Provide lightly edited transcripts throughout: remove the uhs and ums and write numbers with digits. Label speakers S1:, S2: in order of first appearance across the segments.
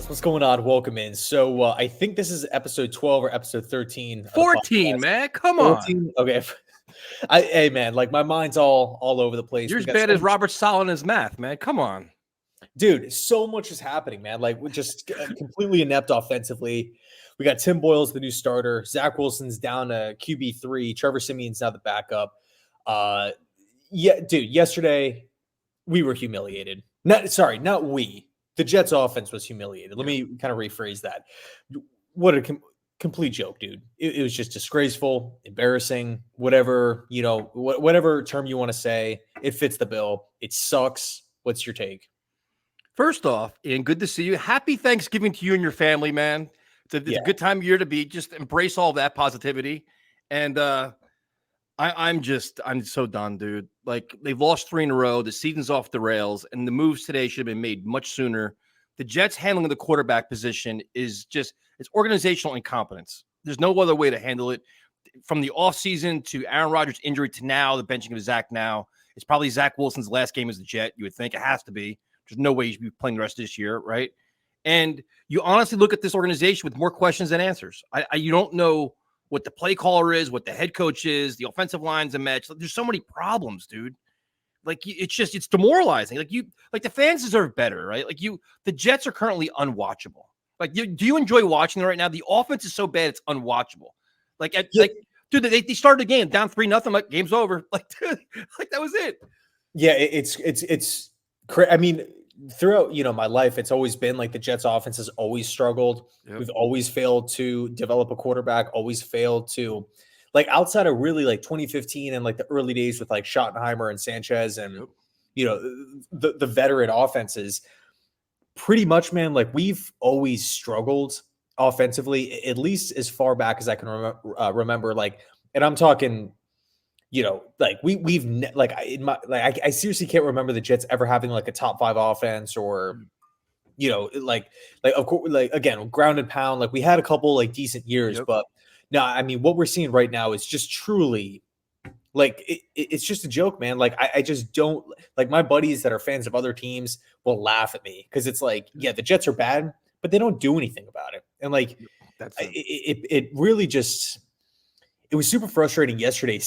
S1: fellas? What's going on? Welcome in. So I think this is episode 12 or episode 13 of the
S2: 14,
S1: podcast.
S2: man. Come on.
S1: 14? Okay. Hey, man, like my mind's all over the place.
S2: You're as bad as Robert Saleh in his math, man. Come on.
S1: Dude, so much is happening, man. Like, we're just completely inept offensively. We got Tim Boyle's the new starter. Zach Wilson's down to QB3. Trevor Siemian's now the backup. Yeah, dude, yesterday we were humiliated. Not we. The Jets offense was humiliated. Let me kind of rephrase that. What a complete joke, dude. It was just disgraceful, embarrassing, whatever, whatever term you want to say. It fits the bill. It sucks. What's your take?
S2: First off, Ian, good to see you. Happy Thanksgiving to you and your family, man. It's a good time of year to be. Just embrace all that positivity. And I'm so done, dude. Like, they've lost 3 in a row. The season's off the rails, and the moves today should have been made much sooner. The Jets handling the quarterback position is it's organizational incompetence. There's no other way to handle it. From the offseason to Aaron Rodgers' injury to now, the benching of Zach now. It's probably Zach Wilson's last game as the Jet. You would think it has to be. There's no way he should be playing the rest of this year, right? And you honestly look at this organization with more questions than answers. You don't know what the play caller is, what the head coach is, the offensive line's a match. There's so many problems, dude. Like, it's demoralizing. Like the fans deserve better, right? The Jets are currently unwatchable. Like, do you enjoy watching them right now? The offense is so bad, it's unwatchable. Dude, they started the game down 3-0. Like, game's over. Like, dude, like that was it.
S1: Yeah, it's I mean, throughout, my life, it's always been like the Jets offense has always struggled. Yep. We've always failed to develop a quarterback, always failed to, like, outside of really like 2015 and like the early days with like Schottenheimer and Sanchez and, the veteran offenses, pretty much, man, like we've always struggled offensively, at least as far back as I can remember. Like, and I'm talking, like I seriously can't remember the Jets ever having like a top 5 offense or, like of course, like again, ground and pound. Like we had a couple like decent years, but no, I mean, what we're seeing right now is just truly like it's just a joke, man. Like I just don't like my buddies that are fans of other teams will laugh at me because it's like, yeah, the Jets are bad, but they don't do anything about it, and like it really just it was super frustrating yesterday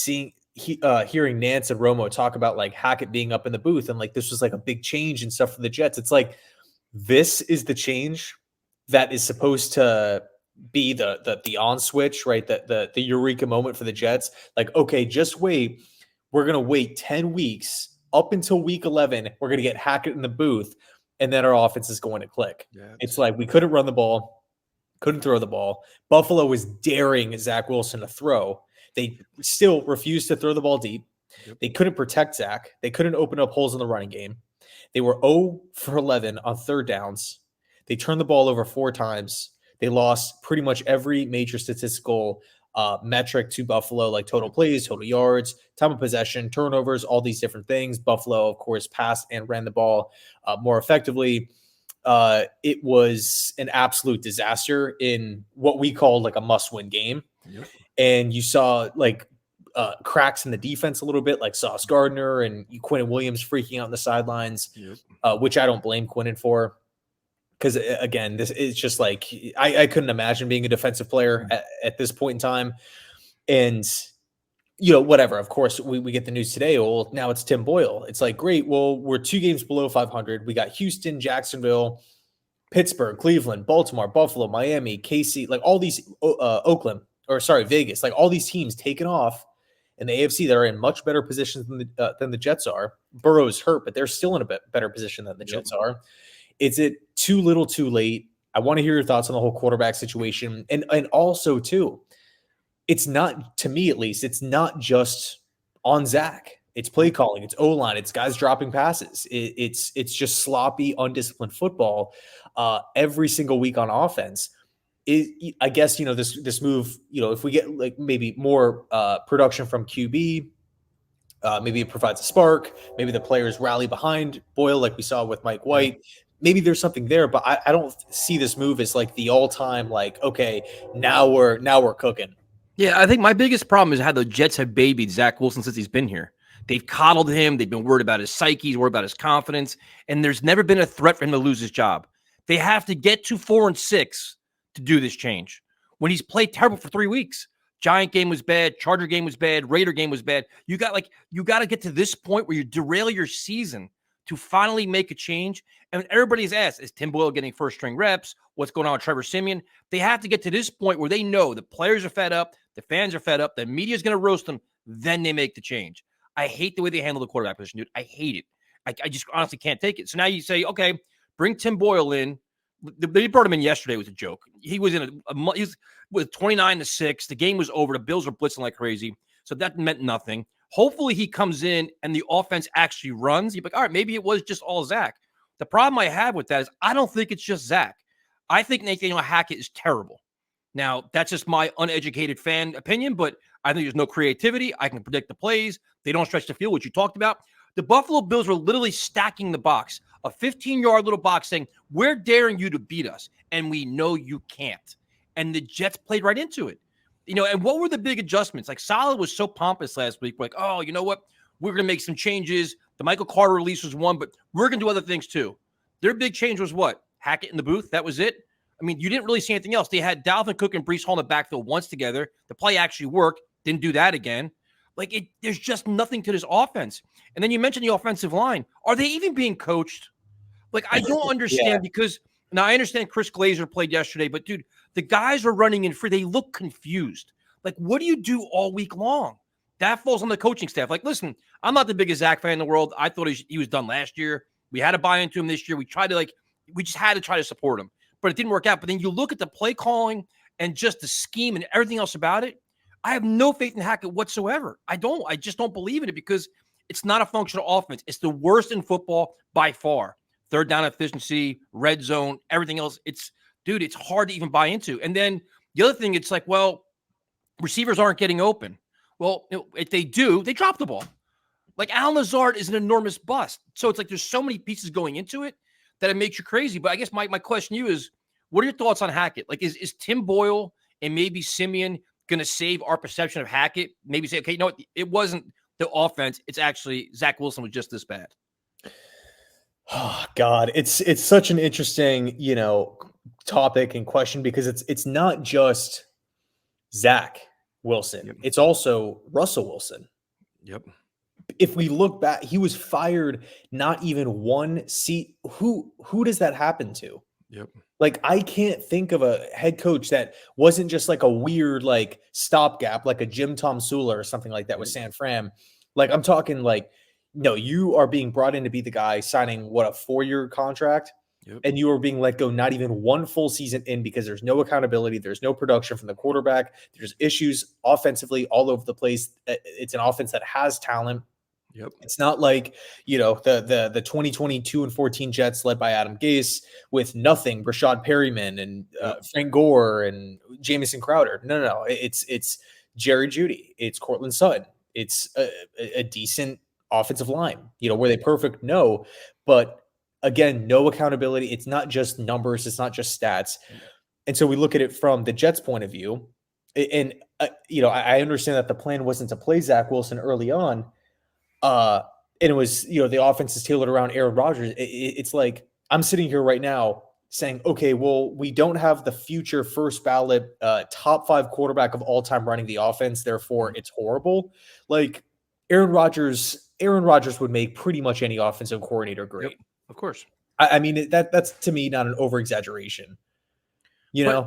S1: hearing Nance and Romo talk about like Hackett being up in the booth and like this was like a big change and stuff for the Jets. It's like this is the change that is supposed to be the on switch, right? The eureka moment for the Jets. Like, okay, just wait. We're gonna wait 10 weeks up until week 11. We're gonna get Hackett in the booth, and then our offense is going to click. Yeah, it's like we couldn't run the ball, couldn't throw the ball. Buffalo was daring Zach Wilson to throw. They still refused to throw the ball deep. Yep. They couldn't protect Zach. They couldn't open up holes in the running game. They were 0 for 11 on third downs. They turned the ball over 4 times. They lost pretty much every major statistical metric to Buffalo, like total plays, total yards, time of possession, turnovers, all these different things. Buffalo, of course, passed and ran the ball more effectively. It was an absolute disaster in what we call like a must-win game. Yep. And you saw like cracks in the defense a little bit, like Sauce Gardner and Quinnen Williams freaking out on the sidelines, which I don't blame Quinnen for. Because, again, this is just like I couldn't imagine being a defensive player at this point in time. And, whatever. Of course, we get the news today. Well, now it's Tim Boyle. It's like, great. Well, we're 2 games below 500. We got Houston, Jacksonville, Pittsburgh, Cleveland, Baltimore, Buffalo, Miami, KC, like all these Vegas, like all these teams taken off in the AFC that are in much better positions than the Jets are. Burrow's hurt, but they're still in a better position than the Jets are. Is it too little too late? I want to hear your thoughts on the whole quarterback situation. And also, too, it's not, to me at least, it's not just on Zach. It's play calling. It's O-line. It's guys dropping passes. It's just sloppy, undisciplined football every single week on offense. I guess, this move, if we get like maybe more production from QB, maybe it provides a spark. Maybe the players rally behind Boyle like we saw with Mike White. Maybe there's something there, but I don't see this move as like the all-time, like, okay, now we're cooking.
S2: Yeah, I think my biggest problem is how the Jets have babied Zach Wilson since he's been here. They've coddled him. They've been worried about his psyche, worried about his confidence, and there's never been a threat for him to lose his job. They have to get to 4-6 to do this change. When he's played terrible for 3 weeks, Giant game was bad, Charger game was bad, Raider game was bad. You got to get to this point where you derail your season to finally make a change. And everybody's asked, is Tim Boyle getting first string reps? What's going on with Trevor Siemian? They have to get to this point where they know the players are fed up, the fans are fed up, the media is going to roast them. Then they make the change. I hate the way they handle the quarterback position, dude. I hate it. I just honestly can't take it. So now you say, okay, bring Tim Boyle in. They brought him in yesterday. It was a joke. He was in he was with 29-6. The game was over. The Bills were blitzing like crazy. So that meant nothing. Hopefully he comes in and the offense actually runs. You're like, all right, maybe it was just all Zach. The problem I have with that is I don't think it's just Zach. I think Nathaniel Hackett is terrible. Now, that's just my uneducated fan opinion, but I think there's no creativity. I can predict the plays. They don't stretch the field, which you talked about. The Buffalo Bills were literally stacking the box, a 15-yard little box saying, we're daring you to beat us, and we know you can't. And the Jets played right into it. And what were the big adjustments? Like Saleh was so pompous last week. We're like, oh, you know what? We're going to make some changes. The Michael Carter release was one, but we're going to do other things too. Their big change was what? Hackett in the booth. That was it. I mean, you didn't really see anything else. They had Dalvin Cook and Breece Hall in the backfield once together. The play actually worked. Didn't do that again. There's just nothing to this offense. And then you mentioned the offensive line. Are they even being coached? I don't understand because now I understand Chris Glazer played yesterday, but dude, the guys are running in free. They look confused. What do you do all week long? That falls on the coaching staff. Listen, I'm not the biggest Zach fan in the world. I thought he was done last year. We had to buy into him this year. We just had to try to support him, but it didn't work out. But then you look at the play calling and just the scheme and everything else about it. I have no faith in Hackett whatsoever. I just don't believe in it because it's not a functional offense. It's the worst in football by far. Third down efficiency, red zone, everything else. It's hard to even buy into. And then the other thing, it's receivers aren't getting open. Well, if they do, they drop the ball. Al Lazard is an enormous bust. So it's there's so many pieces going into it that it makes you crazy. But I guess my question to you is, what are your thoughts on Hackett? Is Tim Boyle and maybe Siemian going to save our perception of Hackett? Maybe say, okay, no, it wasn't the offense. It's actually Zach Wilson was just this bad.
S1: Oh God, it's such an interesting, topic and question because it's not just Zach Wilson.
S2: Yep.
S1: It's also Russell Wilson.
S2: Yep.
S1: If we look back, he was fired not even one seat. Who does that happen to?
S2: Yep.
S1: I can't think of a head coach that wasn't just a weird stopgap, like a Jim Tom Sula or something like that with San Fran. I'm talking no, you are being brought in to be the guy signing a 4-year contract.
S2: Yep.
S1: And you are being let go not even one full season in because there's no accountability. There's no production from the quarterback. There's issues offensively all over the place. It's an offense that has talent.
S2: Yep.
S1: It's not the 2022 and 14 Jets led by Adam Gase with nothing, Rashad Perryman and Frank Gore and Jamison Crowder. No. It's Jerry Jeudy. It's Cortland Sutton. It's a decent offensive line. Were they perfect? No. But again, no accountability. It's not just numbers. It's not just stats. And so we look at it from the Jets' point of view. And, I understand that the plan wasn't to play Zach Wilson early on. And it was, the offense is tailored around Aaron Rodgers. It's I'm sitting here right now saying, okay, well, we don't have the future first ballot top 5 quarterback of all time running the offense. Therefore, it's horrible. Aaron Rodgers would make pretty much any offensive coordinator great.
S2: Yep, of course.
S1: I mean, that's to me not an over-exaggeration.
S2: Yeah,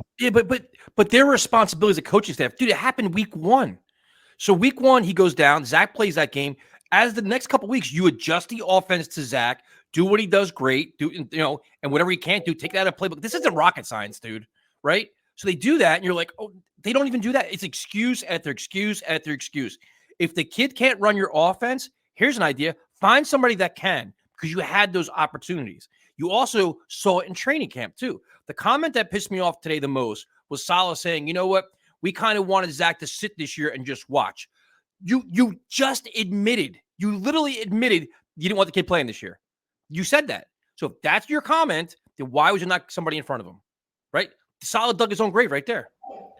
S2: but their responsibility as a coaching staff, dude, it happened week 1. So week 1, he goes down. Zach plays that game. As the next couple of weeks, you adjust the offense to Zach, do what he does great, and whatever he can't do, take that out of playbook. This isn't rocket science, dude, right? So they do that, and you're like, oh, they don't even do that. It's excuse after excuse after excuse. If the kid can't run your offense, here's an idea. Find somebody that can because you had those opportunities. You also saw it in training camp, too. The comment that pissed me off today the most was Saleh saying, you know what? We kind of wanted Zach to sit this year and just watch. You just admitted, you literally admitted you didn't want the kid playing this year. You said that. So if that's your comment, then why was there not somebody in front of him? Right? Saleh dug his own grave right there.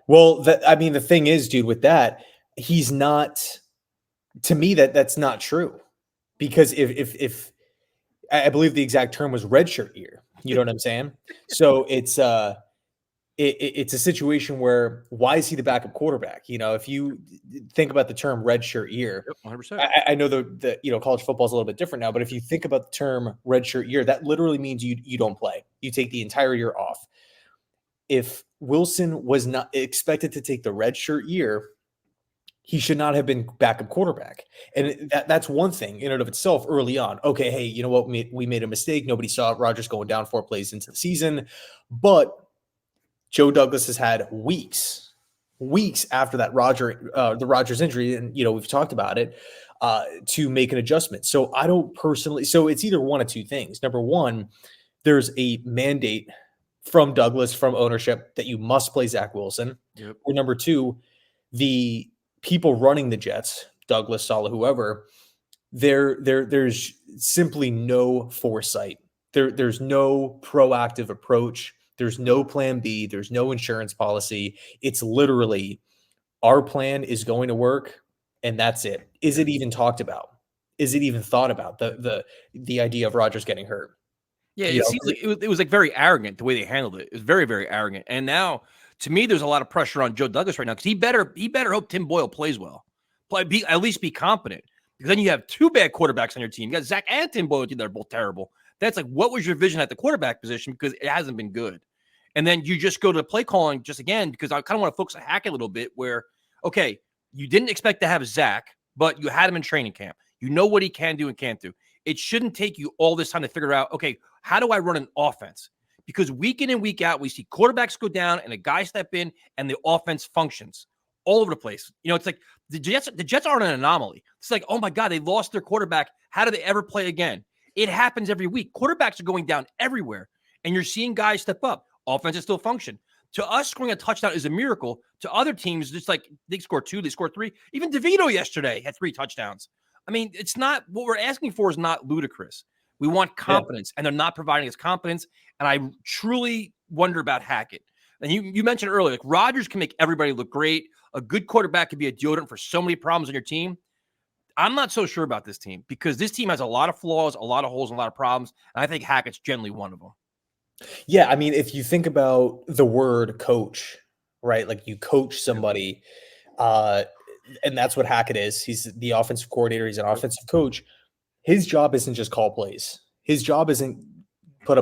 S1: Well, the thing is, dude, with that, he's not, to me, that's not true. Because if I believe the exact term was redshirt year. You know what I'm saying? So it's it's a situation where why is he the backup quarterback? If you think about the term redshirt year,
S2: Yep, 100%.
S1: I know the college football is a little bit different now, but if you think about the term redshirt year, that literally means you don't play. You take the entire year off. If Wilson was not expected to take the redshirt year, he should not have been backup quarterback. And that's one thing in and of itself early on. Okay, hey, you know what? We made a mistake. Nobody saw Rodgers going down 4 plays into the season. But Joe Douglas has had weeks after that the Rodgers injury, and we've talked about it, to make an adjustment. So I don't personally. So it's either one of two things. Number one, there's a mandate from Douglas, from ownership, that you must play Zach Wilson.
S2: Yep.
S1: Or number two, the people running the Jets, Douglas, Saleh, whoever, there's simply no foresight. There's no proactive approach. There's no plan B. There's no insurance policy. It's literally our plan is going to work, and that's it. Is it even talked about? Is it even thought about, the idea of Rodgers getting hurt?
S2: Yeah, it seems like it was like very arrogant the way they handled it. It was very, very arrogant. And now, to me, there's a lot of pressure on Joe Douglas right now because he better hope Tim Boyle plays well, at least be competent. Because then you have two bad quarterbacks on your team. You got Zach and Tim Boyle. They're both terrible. That's like, what was your vision at the quarterback position? Because it hasn't been good. And then you just go to the play calling just again, because I kind of want to focus on Hackett a little bit where, okay, you didn't expect to have Zach, but you had him in training camp. You know what he can do and can't do. It shouldn't take you all this time to figure out, okay, how do I run an offense? Because week in and week out, we see quarterbacks go down and a guy step in and the offense functions all over the place. It's like the Jets aren't an anomaly. It's like, oh my God, they lost their quarterback. How do they ever play again? It happens every week. Quarterbacks are going down everywhere. And you're seeing guys step up. Offenses still function. To us, scoring a touchdown is a miracle. To other teams, just like they score 2, they score 3. Even DeVito yesterday had 3 touchdowns. I mean, it's not what we're asking for is not ludicrous. We want competence, and they're not providing us competence. And I truly wonder about Hackett. And you mentioned earlier, like Rodgers can make everybody look great. A good quarterback can be a deodorant for so many problems on your team. I'm not so sure about this team because this team has a lot of flaws, a lot of holes, and a lot of problems. And I think Hackett's generally one of them.
S1: Yeah, I mean, if you think about the word coach, right? Like you coach somebody, and that's what Hackett is. He's the offensive coordinator. He's an offensive coach. His job isn't just call plays. His job isn't put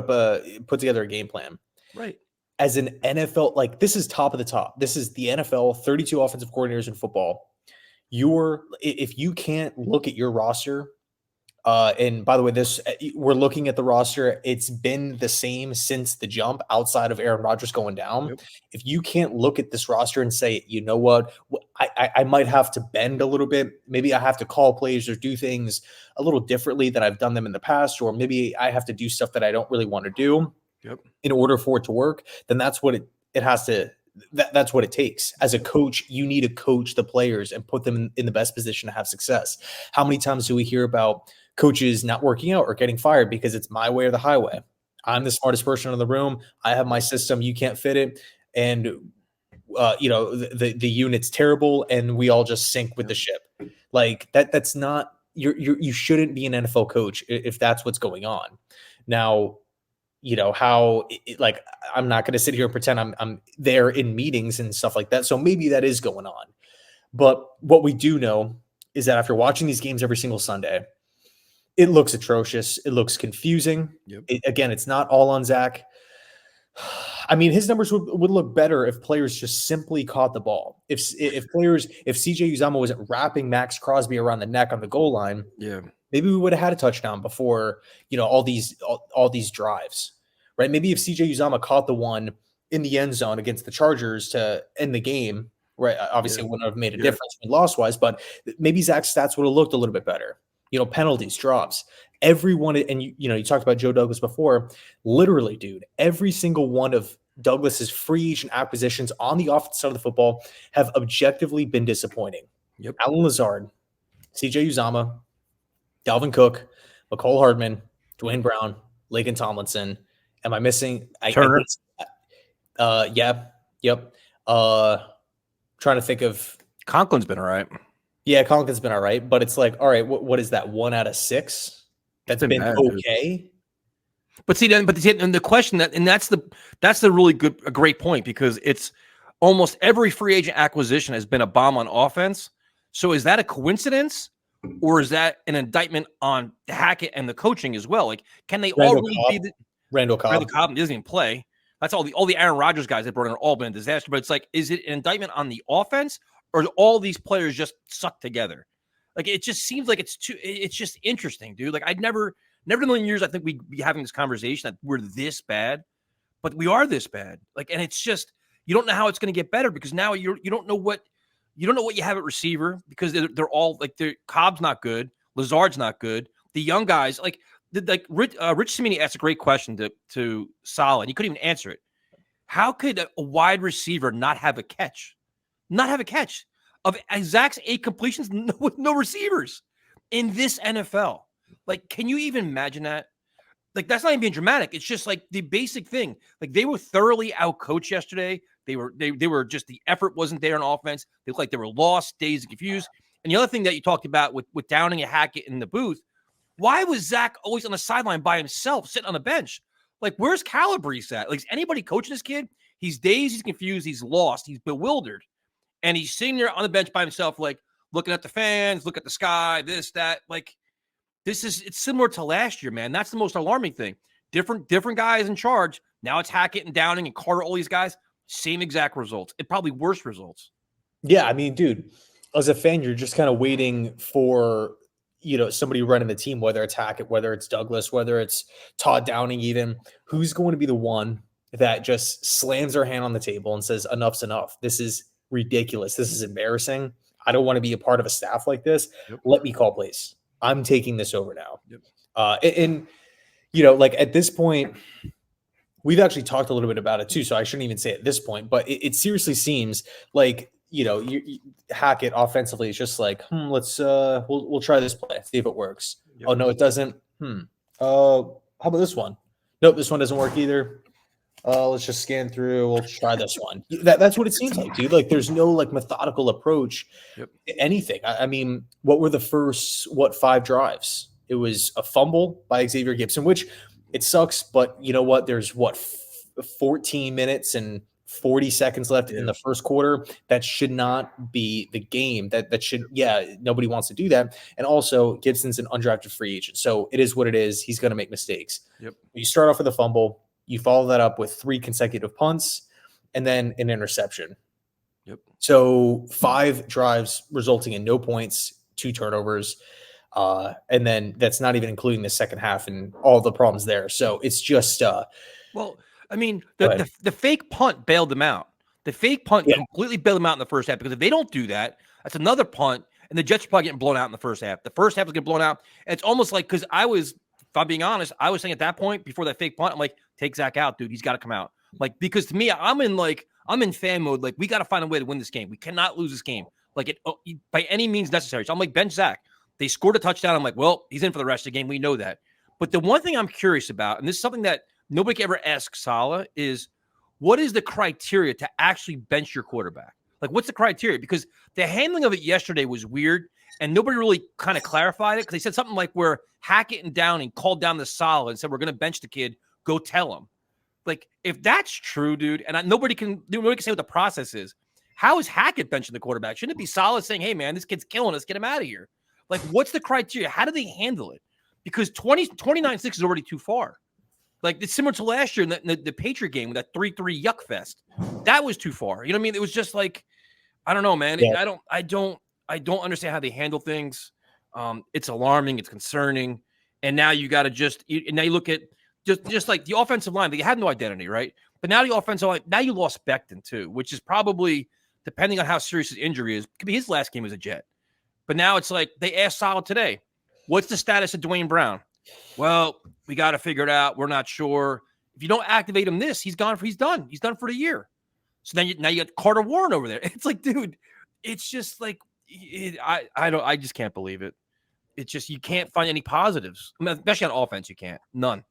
S1: together a game plan.
S2: Right.
S1: As an NFL, like this is top of the top. This is the NFL, 32 offensive coordinators in football. If you can't look at your roster, and by the way, we're looking at the roster. It's been the same since the jump outside of Aaron Rodgers going down.
S2: Yep.
S1: If you can't look at this roster and say, you know what, I might have to bend a little bit. Maybe I have to call plays or do things a little differently than I've done them in the past, or maybe I have to do stuff that I don't really want to do in order for it to work. Then that's what it has to. That's what it takes. As a coach, you need to coach the players and put them in the best position to have success. How many times do we hear about coaches not working out or getting fired because it's my way or the highway? I'm the smartest person in the room. I have my system. You can't fit it. And, the unit's terrible and we all just sink with the ship. Like that's not, you shouldn't be an NFL coach if that's what's going on. Now, how like I'm not going to sit here and pretend I'm there in meetings and stuff like that. So maybe that is going on. But what we do know is that after watching these games every single Sunday, it looks atrocious. It looks confusing.
S2: Yep.
S1: Again, it's not all on Zach. I mean, his numbers would look better if players just simply caught the ball. If CJ Uzomah wasn't wrapping Max Crosby around the neck on the goal line, maybe we would have had a touchdown before, all these drives, right? Maybe if CJ Uzomah caught the one in the end zone against the Chargers to end the game, right? Obviously, it wouldn't have made a difference loss-wise, but maybe Zach's stats would have looked a little bit better. Penalties, drops, everyone. And you talked about Joe Douglas before. Literally, dude, every single one of Douglas's free agent acquisitions on the offensive side of the football have objectively been disappointing.
S2: Yep.
S1: Allen Lazard, CJ Uzomah, Dalvin Cook, McCole Hardman, Dwayne Brown, Laken Tomlinson. Am I missing?
S2: Turner.
S1: Yep. Trying to think of.
S2: Conklin's been all right.
S1: Yeah, Conklin's been all right, but it's like, all right, what is that? 1 out of 6? That's been okay.
S2: But see, then, and the question that's the really a great point, because it's almost every free agent acquisition has been a bomb on offense. So is that a coincidence, or is that an indictment on Hackett and the coaching as well? Like, can they all really be the
S1: Randall Cobb?
S2: Randall Cobb doesn't even play. That's all the Aaron Rodgers guys they brought in are all been a disaster. But it's like, is it an indictment on the offense, or all these players just suck together? Like, it just seems like it's just interesting, dude. Like, never in a million years I think we'd be having this conversation that we're this bad, but we are this bad. Like, and it's just, you don't know how it's going to get better, because now you don't know what you have at receiver, because they're all like, Cobb's not good, Lazard's not good. The young guys, like Rich Cimini asked a great question to Saleh, and he couldn't even answer it. How could a wide receiver not have a catch? Not have a catch of Zach's 8 completions with no receivers in this NFL? Like, can you even imagine that? Like, that's not even being dramatic. It's just like the basic thing. Like, they were thoroughly outcoached yesterday. They were just, the effort wasn't there on offense. They looked like they were lost, dazed, and confused. And the other thing that you talked about with Downing and Hackett in the booth, why was Zach always on the sideline by himself, sitting on the bench? Like, where's Calabrese at? Like, is anybody coaching this kid? He's dazed, he's confused, he's lost, he's bewildered. And he's sitting there on the bench by himself, like, looking at the fans, look at the sky, this, that. Like, it's similar to last year, man. That's the most alarming thing. Different guys in charge. Now it's Hackett and Downing and Carter, all these guys. Same exact results. It probably worse results.
S1: Yeah, I mean, dude, as a fan, you're just kind of waiting for, somebody running the team, whether it's Hackett, whether it's Douglas, whether it's Todd Downing, even, who's going to be the one that just slams their hand on the table and says, enough's enough. This is ridiculous. This is embarrassing. I don't want to be a part of a staff like this.
S2: Yep.
S1: Let me call plays. I'm taking this over now.
S2: Yep.
S1: And like, at this point, we've actually talked a little bit about it too, so I shouldn't even say at this point, but it seriously seems like, Hackett offensively is just like, let's we'll try this play, see if it works. Yep. Oh no, it doesn't. How about this one? Nope, this one doesn't work either. Let's just scan through. We'll try this one. That's what it seems like, dude. Like, there's no like methodical approach to anything. I mean, what were the first 5 drives? It was a fumble by Xavier Gibson, which it sucks, but you know what? There's 14 minutes and 40 seconds left in the first quarter. That should not be the game. That should, nobody wants to do that. And also, Gibson's an undrafted free agent, so it is what it is. He's going to make mistakes.
S2: Yep.
S1: You start off with a fumble. You follow that up with 3 consecutive punts and then an interception.
S2: Yep.
S1: So 5 drives resulting in no points, 2 turnovers. And then that's not even including the second half and all the problems there. So it's just
S2: well, I mean, the fake punt bailed them out. The fake punt completely bailed them out in the first half, because if they don't do that, that's another punt, and the Jets are probably getting blown out in the first half. The first half is getting blown out. And it's almost like, because if I'm being honest, I was saying at that point, before that fake punt, I'm like, take Zach out, dude. He's got to come out. Like, because to me, I'm in fan mode. Like, we got to find a way to win this game. We cannot lose this game, like, by any means necessary. So I'm like, bench Zach. They scored a touchdown. I'm like, well, he's in for the rest of the game. We know that. But the one thing I'm curious about, and this is something that nobody can ever ask Saleh, is what is the criteria to actually bench your quarterback? Like, what's the criteria? Because the handling of it yesterday was weird, and nobody really kind of clarified it, because they said something like where Hackett and Downing called down the Saleh and said, we're going to bench the kid. Go tell him. Like, if that's true, dude, and nobody can say what the process is, how is Hackett benching the quarterback? Shouldn't it be Saleh saying, hey, man, this kid's killing us, get him out of here? Like, what's the criteria? How do they handle it? Because 29-6 is already too far. Like, it's similar to last year in the Patriot game with that 3-3 yuck fest. That was too far. You know what I mean? It was just like, I don't know, man. Yeah. I don't understand how they handle things. It's alarming. It's concerning. And now you got to now you look at just like the offensive line. They had no identity, right? But now the offensive line, now you lost Becton too, which is probably, depending on how serious his injury is, could be his last game as a Jet. But now it's like, they asked Saleh today, what's the status of Dwayne Brown? Well, we got to figure it out. We're not sure. If you don't activate him he's done. He's done for the year. So then now you got Carter Warren over there. It's like, dude, it's just like, I just can't believe it. It's just, you can't find any positives. I mean, especially on offense, you can't. None.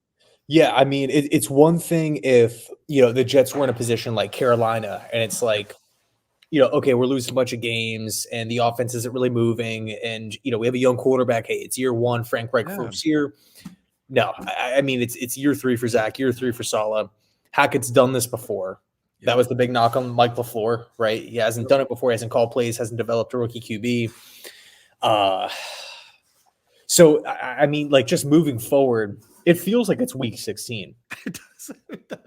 S1: Yeah, I mean, it's one thing if, the Jets were in a position like Carolina, and it's like, okay, we're losing a bunch of games and the offense isn't really moving. And, we have a young quarterback. Hey, it's year 1, Frank Reich first year. No, I mean it's year 3 for Zach, year 3 for Saleh. Hackett's done this before. Yep. That was the big knock on Mike LaFleur, right? He hasn't done it before. He hasn't called plays, hasn't developed a rookie QB. So I mean, like, just moving forward, it feels like it's week 16.
S2: It does.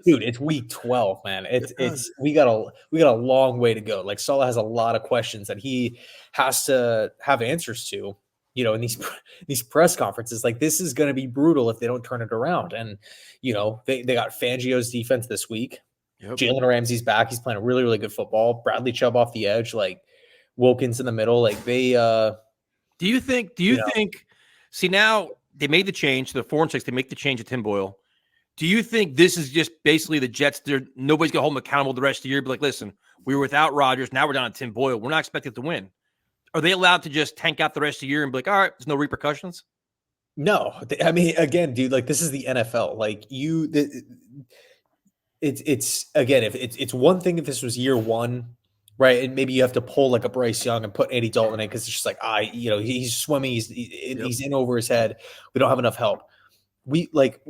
S1: Dude, it's week 12, man. It's we got a long way to go. Like, Saleh has a lot of questions that he has to have answers to, in these press conferences. Like, this is going to be brutal if they don't turn it around. And they got Fangio's defense this week. Yep. Jalen Ramsey's back. He's playing a really, really good football. Bradley Chubb off the edge, like Wilkins in the middle. Like, they
S2: do you think see, now they made the change to the 4-6, they make the change to Tim Boyle. Do you think this is just basically the Jets? Nobody's gonna hold them accountable the rest of the year. Be like, listen, we were without Rodgers, now we're down to Tim Boyle. We're not expected to win. Are they allowed to just tank out the rest of the year and be like, all right, there's no repercussions?
S1: No, I mean, again, dude, like, this is the NFL. Like, it's again, if it's one thing if this was year 1, right, and maybe you have to pull like a Bryce Young and put Andy Dalton in because it's just like, he's swimming, he's in over his head. We don't have enough help. We like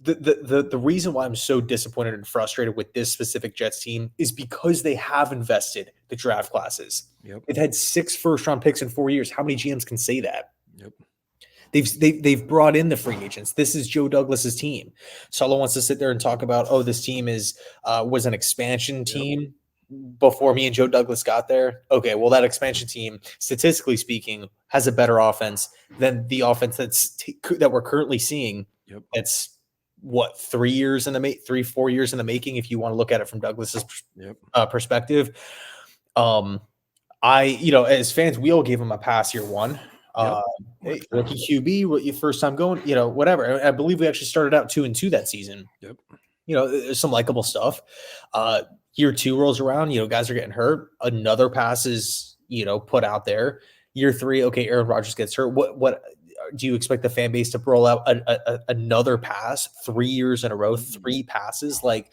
S1: the reason why I'm so disappointed and frustrated with this specific Jets team is because they have invested the draft classes.
S2: Yep.
S1: They've had 6 first-round picks in 4 years. How many GMs can say that?
S2: Yep.
S1: They've brought in the free agents. This is Joe Douglas's team. Saleh wants to sit there and talk about, this team was an expansion team before me and Joe Douglas got there. Okay, well, that expansion team, statistically speaking, has a better offense than the offense that we're currently seeing.
S2: Yep.
S1: That's what, 3 years in the 3-4 years in the making, if you want to look at it from Douglas's perspective. As fans, we all gave him a pass year 1. Hey, rookie QB, your first time going, whatever. I believe we actually started out 2-2 that season.
S2: Yep.
S1: There's some likable stuff. Year 2 rolls around, guys are getting hurt. Another pass is, put out there. Year 3, okay, Aaron Rodgers gets hurt. What do you expect the fan base to roll out another pass 3 years in a row, 3 passes? Like,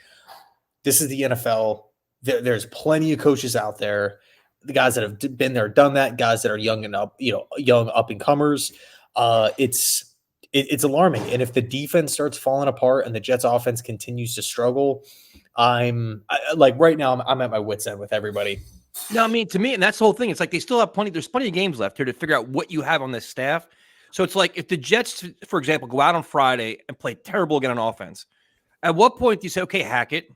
S1: this is the NFL. There's plenty of coaches out there. The guys that have been there, done that, guys that are young and young up and comers. It's alarming. And if the defense starts falling apart and the Jets offense continues to struggle, right now I'm at my wit's end with everybody.
S2: No, I mean, to me, and that's the whole thing. It's like they still have there's plenty of games left here to figure out what you have on this staff. So it's like if the Jets, for example, go out on Friday and play terrible again on offense, at what point do you say, okay, Hackett,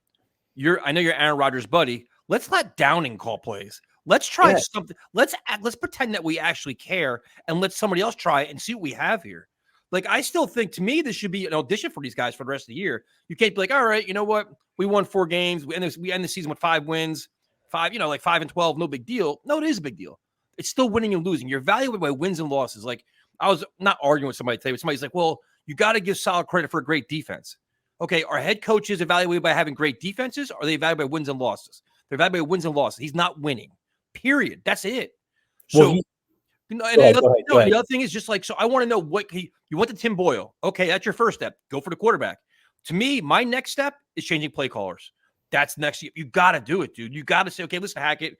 S2: I know you're Aaron Rodgers' buddy. Let's let Downing call plays. Let's try something. Let's pretend that we actually care and let somebody else try it and see what we have here. Like, I still think, to me, this should be an audition for these guys for the rest of the year. You can't be like, all right, you know what? We won 4 games. We end the season with 5 wins, 5, like 5-12, no big deal. No, it is a big deal. It's still winning and losing. You're evaluated by wins and losses. Like, I was not arguing with somebody today, but somebody's like, well, you got to give Saleh credit for a great defense. Okay, are head coaches evaluated by having great defenses, or are they evaluated by wins and losses? They're evaluated by wins and losses. He's not winning. Period. That's it. So, the other thing is just like, so I want to know what you went to Tim Boyle. Okay, that's your first step. Go for the quarterback. To me, my next step is changing play callers. That's next. You got to do it, dude. You got to say, okay, listen, Hackett,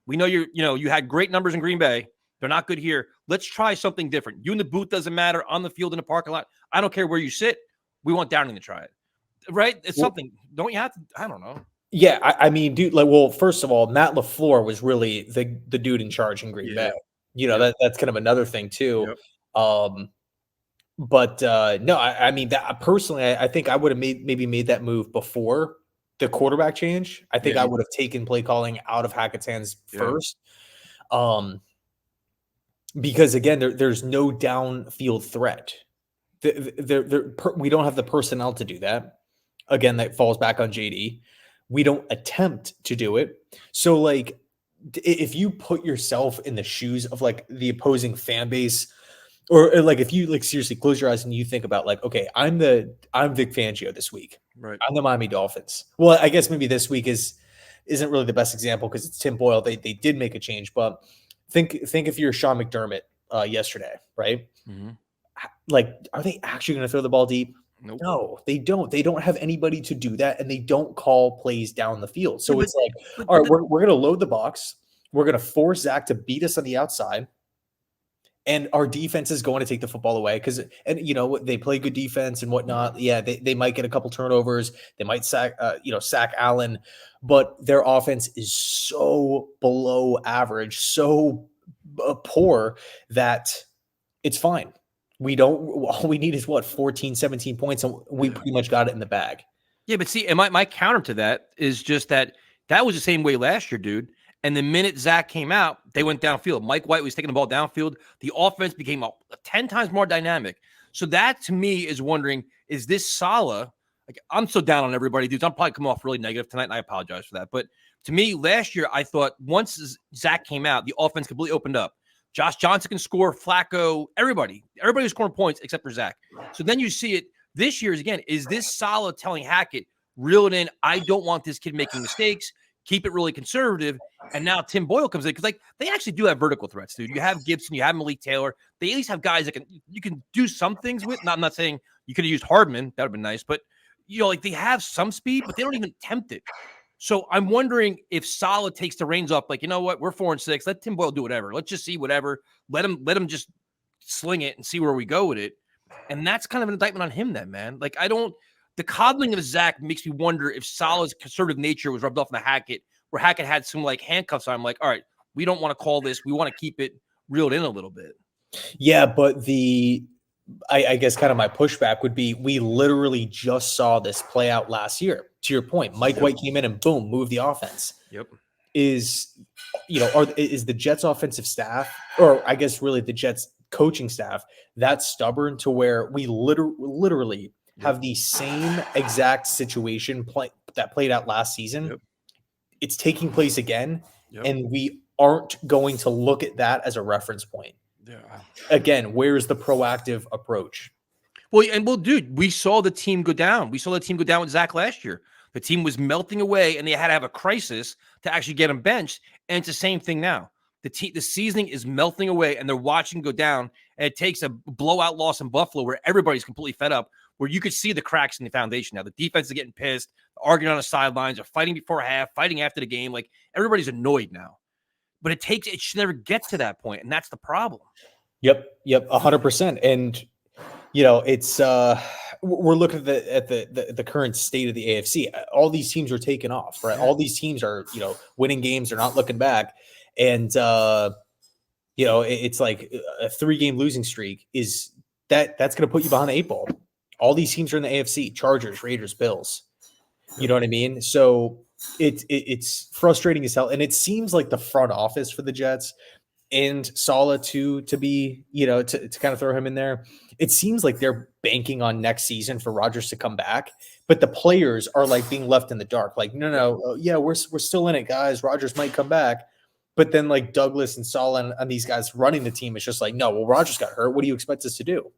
S2: we know you had great numbers in Green Bay. They're not good here. Let's try something different. You in the booth doesn't matter. On the field, in the parking lot, I don't care where you sit. We want Downing to try it. Right? It's something. Don't you have to? I don't know.
S1: Yeah, I mean, dude, first of all, Matt LaFleur was really the dude in charge in Green Bay. That's kind of another thing too. Yep. No, I mean, that personally, I think I would have maybe made that move before the quarterback change. I think I would have taken play calling out of Hackett's hands first. Because again, there's no downfield threat. We don't have the personnel to do that. Again, that falls back on JD. We don't attempt to do it. So, like, if you put yourself in the shoes of like the opposing fan base, or like if you like seriously close your eyes and you think about like, okay, I'm Vic Fangio this week.
S2: Right.
S1: I'm the Miami Dolphins. Well, I guess maybe this week isn't really the best example because it's Tim Boyle. They did make a change, but think if you're Sean McDermott yesterday, right? Mm-hmm. Like, are they actually going to throw the ball deep?
S2: Nope.
S1: No, they don't. They don't have anybody to do that, and they don't call plays down the field. So it's like, all right, we're going to load the box. We're going to force Zach to beat us on the outside, and our defense is going to take the football away because, and they play good defense and whatnot. Yeah, they might get a couple turnovers. They might sack Allen, but their offense is so below average, so poor that it's fine. All we need is 14, 17 points, and we pretty much got it in the bag.
S2: Yeah, but see, and my counter to that is just that was the same way last year, dude. And the minute Zach came out, they went downfield. Mike White was taking the ball downfield. The offense became 10 times more dynamic. So that, to me, is wondering, is this Saleh? Like, I'm so down on everybody, dudes. I'm probably coming off really negative tonight, and I apologize for that. But to me, last year, I thought once Zach came out, the offense completely opened up. Josh Johnson can score, Flacco, everybody was scoring points except for Zach. So then you see it this year's again. Is this Saleh telling Hackett, reel it in? I don't want this kid making mistakes. Keep it really conservative. And now Tim Boyle comes in because they actually do have vertical threats, dude. You have Gibson, you have Malik Taylor. They at least have guys that you can do some things with. I'm not saying you could have used Hardman. That would have been nice. But they have some speed, but they don't even attempt it. So I'm wondering if Saleh takes the reins off, like, you know what, we're 4-6. Let Tim Boyle do whatever. Let's just see whatever. Let him just sling it and see where we go with it. And that's kind of an indictment on him then, man. Like, the coddling of Zach makes me wonder if Saleh's conservative nature was rubbed off on the Hackett, where Hackett had some handcuffs on him. Like, all right, we don't want to call this. We want to keep it reeled in a little bit.
S1: Yeah, but I guess kind of my pushback would be we literally just saw this play out last year. To your point, Mike White came in and boom, moved the offense.
S2: Yep.
S1: Is the Jets offensive staff, or I guess really the Jets coaching staff, that stubborn to where we literally have the same exact situation that played out last season?
S2: Yep.
S1: It's taking place again, and we aren't going to look at that as a reference point.
S2: Yeah.
S1: Again, where's the proactive approach?
S2: Well, dude, we saw the team go down. We saw the team go down with Zach last year. The team was melting away, and they had to have a crisis to actually get him benched. And it's the same thing now. The seasoning is melting away, and they're watching go down. And it takes a blowout loss in Buffalo where everybody's completely fed up, where you could see the cracks in the foundation now. The defense is getting pissed, arguing on the sidelines, are fighting before half, fighting after the game. Like, everybody's annoyed now. But it should never get to that point, and that's the problem.
S1: Yep, 100%. And it's we're looking at the current state of the AFC. All these teams are taking off, right? All these teams are winning games. They're not looking back, and it's like a 3-game losing streak is that's going to put you behind the 8 ball. All these teams are in the AFC: Chargers, Raiders, Bills. You know what I mean? So it's frustrating as hell, and it seems like the front office for the Jets and Saleh to be, to kind of throw him in there. It seems like they're banking on next season for Rodgers to come back, but the players are being left in the dark. Like, no, yeah, we're still in it, guys. Rodgers might come back. But then Douglas and Saleh and these guys running the team, it's just like, no, well, Rodgers got hurt. What do you expect us to do?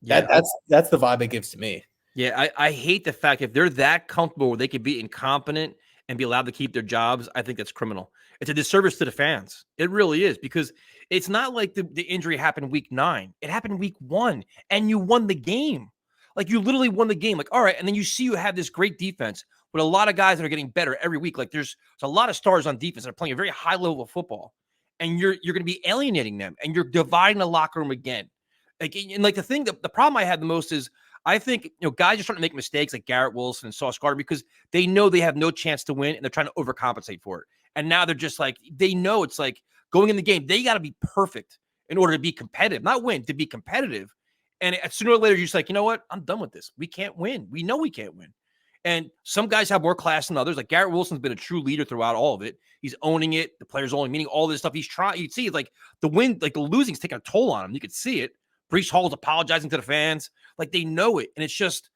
S1: Yeah, that's the vibe it gives to me.
S2: Yeah, I hate the fact if they're that comfortable where they could be incompetent and be allowed to keep their jobs, I think that's criminal. It's a disservice to the fans. It really is, because it's not like the injury happened week 9. It happened week 1, and you won the game. Like, you literally won the game. Like, all right, and then you have this great defense with a lot of guys that are getting better every week. Like, there's a lot of stars on defense that are playing a very high level of football, and you're going to be alienating them, and you're dividing the locker room again. The problem I had the most is I think, guys are starting to make mistakes like Garrett Wilson and Sauce Gardner because they know they have no chance to win, and they're trying to overcompensate for it. And now they're just they know it's going in the game, they got to be perfect in order to be competitive, not win, to be competitive. And sooner or later, you're just like, you know what? I'm done with this. We can't win. We know we can't win. And some guys have more class than others. Like, Garrett Wilson's been a true leader throughout all of it. He's owning it. The players only meaning all this stuff. He's trying. You'd see the win, the losing's taking a toll on him. You could see it. Breece Hall's apologizing to the fans. They know it. And it's just,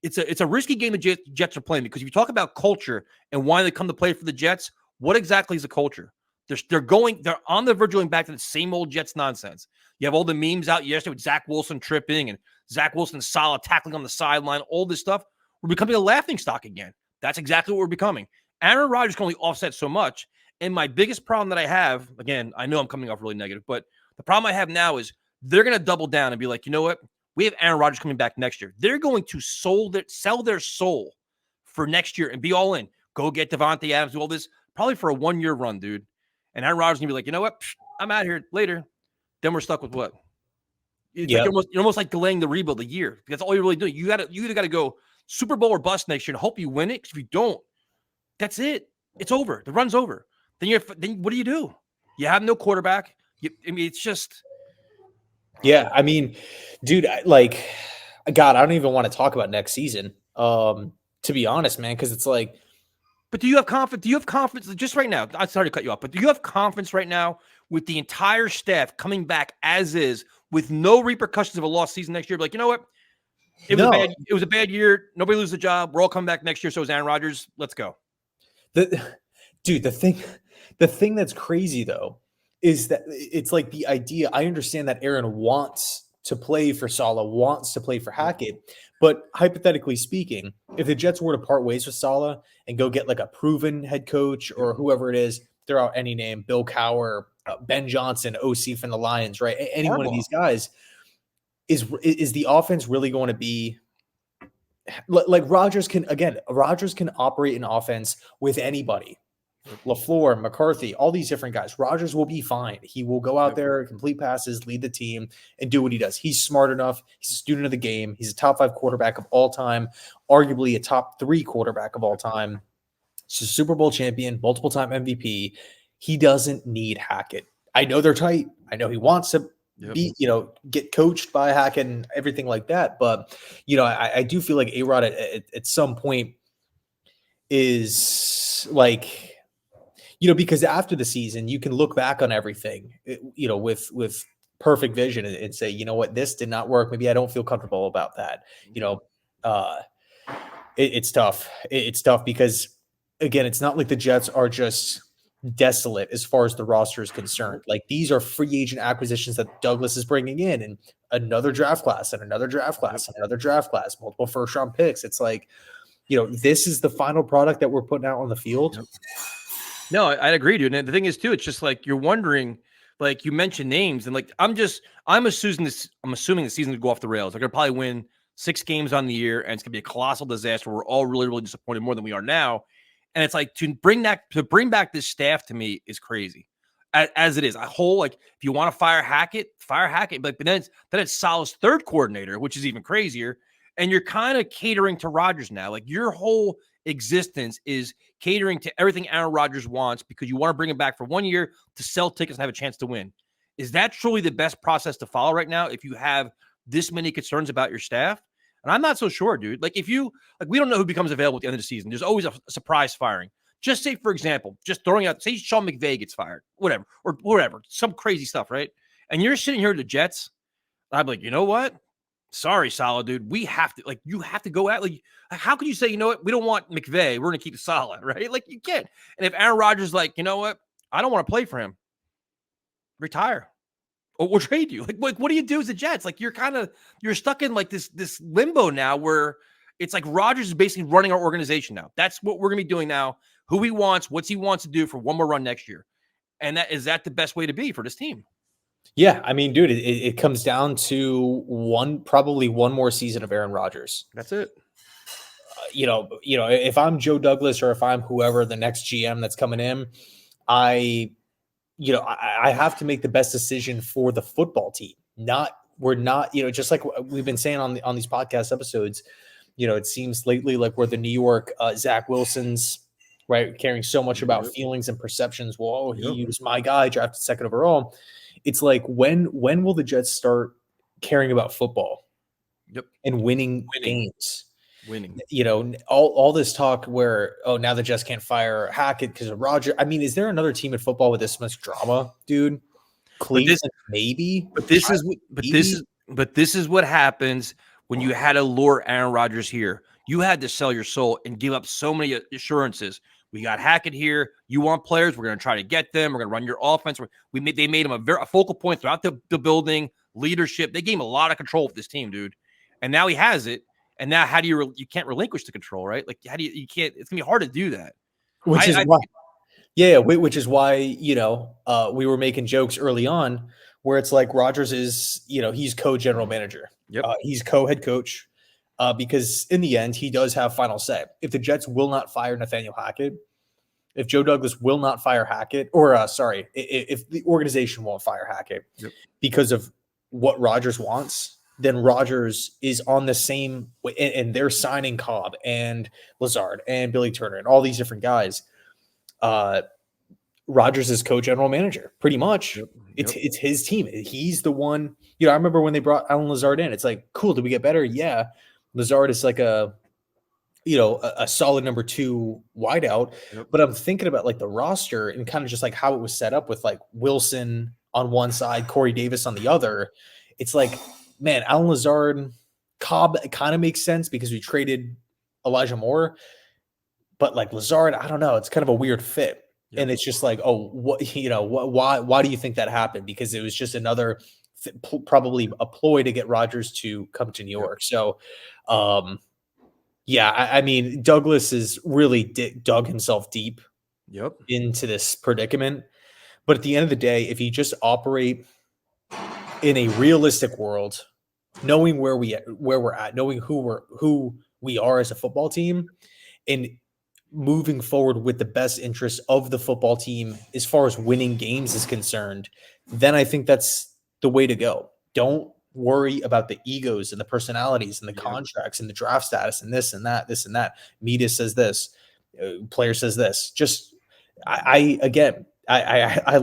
S2: it's a risky game the Jets are playing, because if you talk about culture and why they come to play for the Jets, what exactly is the culture? They're on the verge of going back to the same old Jets nonsense. You have all the memes out yesterday with Zach Wilson tripping and Zach Wilson and Saleh tackling on the sideline, all this stuff. We're becoming a laughingstock again. That's exactly what we're becoming. Aaron Rodgers can only offset so much. And my biggest problem that I have, again, I know I'm coming off really negative, but the problem I have now is they're going to double down and be like, you know what? We have Aaron Rodgers coming back next year. They're going to sell their soul for next year and be all in. Go get Devontae Adams, do all this, probably for a 1-year run, dude. And Aaron Rodgers is going to be like, you know what? I'm out here later. then we're stuck with what? It's
S1: Yep.
S2: like you're almost like delaying the rebuild a year. That's all you're really doing. You either got to go Super Bowl or bust next year and hope you win it. Because if you don't, that's it. It's over. The run's over. Then what do? You have no quarterback. It's just.
S1: Yeah, I mean, dude, God, I don't even want to talk about next season. To be honest, man, because it's like.
S2: But do you have confidence? Do you have confidence just right now? I'm sorry to cut you off, but do you have confidence right now with the entire staff coming back as is with no repercussions of a lost season next year? Like, you know what? It was a bad year. Nobody loses a job. We're all coming back next year. So is Aaron Rodgers. Let's go.
S1: Dude, the thing that's crazy though is that it's like the idea. I understand that Aaron wants to play for Saleh, wants to play for Hackett, but hypothetically speaking, if the Jets were to part ways with Saleh and go get like a proven head coach or whoever it is, throw out any name, Bill Cowher, Ben Johnson, OC from the Lions, right? Any one of these guys, is the offense really going to be like Rodgers can operate an offense with anybody. LaFleur, McCarthy, all these different guys. Rodgers will be fine. He will go out there, complete passes, lead the team, and do what he does. He's smart enough. He's a student of the game. He's a top 5 quarterback of all time, arguably a top 3 quarterback of all time. He's a Super Bowl champion, multiple-time MVP. He doesn't need Hackett. I know they're tight. I know he wants to be, get coached by Hackett and everything like that. But, I do feel like A-Rod at some point is like, because after the season, you can look back on everything, with perfect vision and say, you know what, this did not work. Maybe I don't feel comfortable about that. It's tough. It's tough because, again, it's not like the Jets are just desolate as far as the roster is concerned. Like, these are free agent acquisitions that Douglas is bringing in, and another draft class and another draft class and another draft class, multiple first round picks. It's like, this is the final product that we're putting out on the field.
S2: Yep. No, I agree, dude. And the thing is, too, it's just like you're wondering, like you mentioned names, and like I'm assuming the season to go off the rails. They're gonna probably win 6 games on the year, and it's gonna be a colossal disaster. We're all really, really disappointed more than we are now. And it's like to bring back this staff to me is crazy, as it is. If you want to fire Hackett, but then it's Saleh's third coordinator, which is even crazier. And you're kind of catering to Rodgers now. Like, your whole existence is catering to everything Aaron Rodgers wants because you want to bring him back for 1 year to sell tickets and have a chance to win. Is that truly the best process to follow right now if you have this many concerns about your staff? And I'm not so sure, dude. Like, we don't know who becomes available at the end of the season. There's always a surprise firing. Just say, for example, say Sean McVay gets fired, whatever, some crazy stuff, right? And you're sitting here at the Jets. I'm like, you know what? Sorry, Saleh, dude. We have to, you have to go out. Like, how can you say, you know what? We don't want McVay. We're going to keep Saleh, right? Like, you can't. And if Aaron Rodgers is like, you know what? I don't want to play for him. Retire. Or we'll trade you. Like, what do you do as the Jets? Like, you're stuck in like this limbo now where it's like Rodgers is basically running our organization now. That's what we're going to be doing now. Who he wants, what he wants to do for one more run next year. And is that the best way to be for this team?
S1: Yeah, I mean, dude, it comes down to probably one more season of Aaron Rodgers.
S2: That's it.
S1: If I'm Joe Douglas or if I'm whoever the next GM that's coming in, I have to make the best decision for the football team. We're not, just like we've been saying on these podcast episodes, it seems lately like we're the New York Zach Wilsons, right? Caring so much about feelings and perceptions. Whoa, he was my guy, drafted second overall. It's like, when will the Jets start caring about football? And winning games? All this talk where, now the Jets can't fire Hackett because of Rodgers. I mean, is there another team in football with this much drama, dude? Cleveland, maybe.
S2: But this is what happens when you had to lure Aaron Rodgers here. You had to sell your soul and give up so many assurances. We got Hackett here. You want players? We're going to try to get them. We're going to run your offense. They made him a focal point throughout the building, leadership. They gave him a lot of control of this team, dude. And now he has it. And now, how do you can't relinquish the control, right? Like, how do you can't? It's gonna be hard to do that.
S1: Which is why we were making jokes early on where it's like Rodgers is he's co-general manager. He's co-head coach. Because in the end, he does have final say. If the Jets will not fire Nathaniel Hackett, if Joe Douglas will not fire Hackett, or if the organization won't fire Hackett because of what Rodgers wants, then Rodgers is on the same, and they're signing Cobb and Lazard and Billy Turner and all these different guys. Rodgers is co-general manager, pretty much. It's his team. He's the one. I remember when they brought Alan Lazard in. It's like, cool. Did we get better? Yeah. Lazard is like a solid number 2 wideout. But I'm thinking about like the roster and kind of just like how it was set up with like Wilson on one side, Corey Davis on the other. It's like, man, Alan Lazard, Cobb, it kind of makes sense because we traded Elijah Moore. But like Lazard, I don't know. It's kind of a weird fit. And it's just like, oh, why do you think that happened? Because it was just another, probably a ploy to get Rodgers to come to New York. So, I mean, Douglas has really dug himself deep into this predicament. But at the end of the day, if you just operate in a realistic world, knowing where we're at, knowing who we are as a football team, and moving forward with the best interest of the football team as far as winning games is concerned, then I think that's the way to go. Don't worry about the egos and the personalities and the contracts and the draft status and this and that. Media says this, player says this. Just, I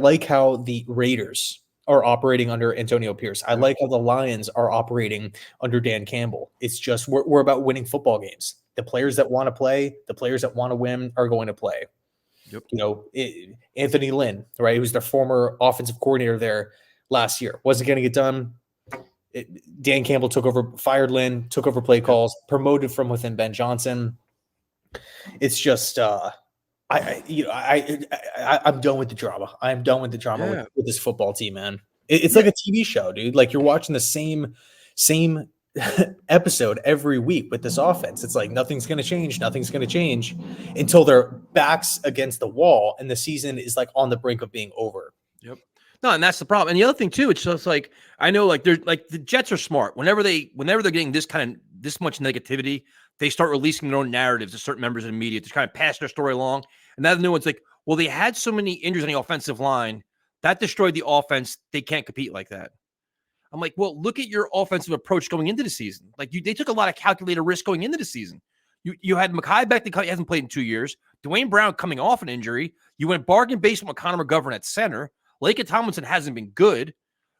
S1: like how the Raiders are operating under Antonio Pierce. I like how the Lions are operating under Dan Campbell. It's just, we're about winning football games. The players that want to play, the players that want to win are going to play. Anthony Lynn, right, who's the former offensive coordinator there last year, wasn't going to get done. Dan Campbell took over, fired Lynn, took over play calls, promoted from within Ben Johnson. It's just, I'm done with the drama. I'm done with the drama with this football team, man. It's like a TV show, dude. Like you're watching the same episode every week with this offense. It's like nothing's going to change until their backs against the wall and the season is like on the brink of being over.
S2: No, and that's the problem. And the other thing too, it's just like, I know like they're like, the Jets are smart. Whenever they're getting this much negativity, they start releasing their own narratives to certain members of the media to kind of pass their story along. And now the new one's like, well, they had so many injuries on the offensive line that destroyed the offense. They can't compete like that. I'm like, well, look at your offensive approach going into the season. Like they took a lot of calculated risk going into the season. You had Mekhi Becton, he hasn't played in 2 years. Dwayne Brown coming off an injury. You went bargain basement with Connor McGovern at center. Laken Tomlinson hasn't been good,